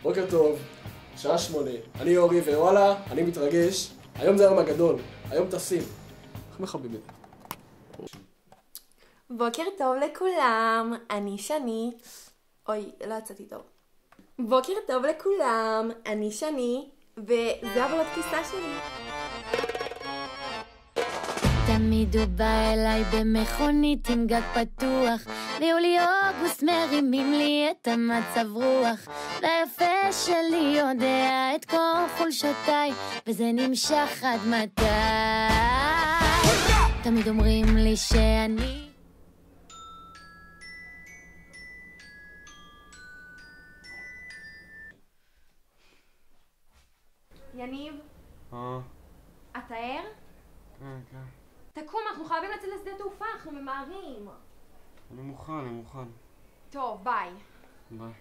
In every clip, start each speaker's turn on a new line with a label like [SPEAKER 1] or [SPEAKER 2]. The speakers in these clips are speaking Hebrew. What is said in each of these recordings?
[SPEAKER 1] בוקר טוב, שעה 8, אני אורי ווואלה, אני מתרגש. היום זה היום הגדול, היום טסים. איך מכבים את זה?
[SPEAKER 2] בוקר טוב לכולם, אני שני. אוי, לא יצאתי טוב. בוקר טוב לכולם, אני שני, וזה הבלות כיסה שלי.
[SPEAKER 3] תמיד הוא בא אליי במכונית עם גג פתוח, ביולי אוגוסט מרימים לי את המצב רוח, והיפה שלי יודע את כל חולשותיי, וזה נמשך עד מתי. תמיד אומרים לי שאני
[SPEAKER 2] יניב, אתה ער?
[SPEAKER 4] כן, כן.
[SPEAKER 2] תקום, אנחנו חייבים לצאת לשדה תעופה, אנחנו ממהרים.
[SPEAKER 4] אני מוכן.
[SPEAKER 2] טוב, ביי.
[SPEAKER 4] ביי.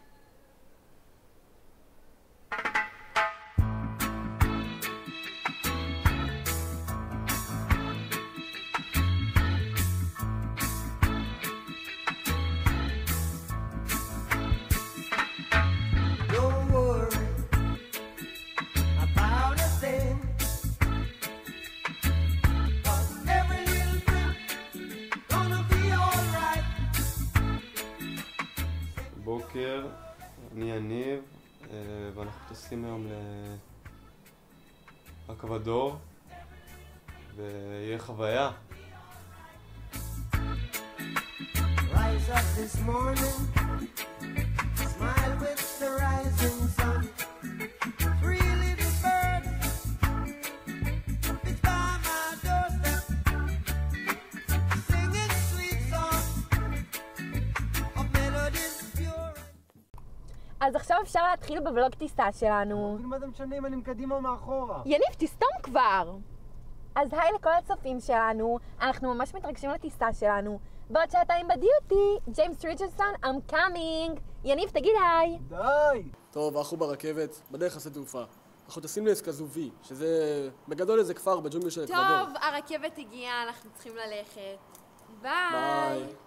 [SPEAKER 4] בוקר, אני יניב, ואנחנו טסים היום לאקוודור, ויהיה חוויה. Rise up this morning, smile with the rising sun. Three little birds, it's by my doorstep, singing sweet songs of melodies pure.
[SPEAKER 2] אז עכשיו אפשר להתחיל בבלוג טיסה שלנו.
[SPEAKER 5] מה זה משנה אם אני מקדימה או מאחורה?
[SPEAKER 2] יניב, תסתום כבר! אז היי לכל הצופים שלנו, אנחנו ממש מתרגשים לטיסה שלנו. בעוד שעתיים בדיוטי, ג'יימס ריצ'רדסון, I'm coming! יניב, תגיד היי!
[SPEAKER 5] די!
[SPEAKER 1] טוב, אנחנו ברכבת, בדרך לשדה תעופה. אנחנו טסים לאסקזובי, שזה בגדול איזה כפר בג'ונגל של אקוודור.
[SPEAKER 2] טוב, הרכבת הגיעה, אנחנו צריכים ללכת. ביי!
[SPEAKER 1] ביי!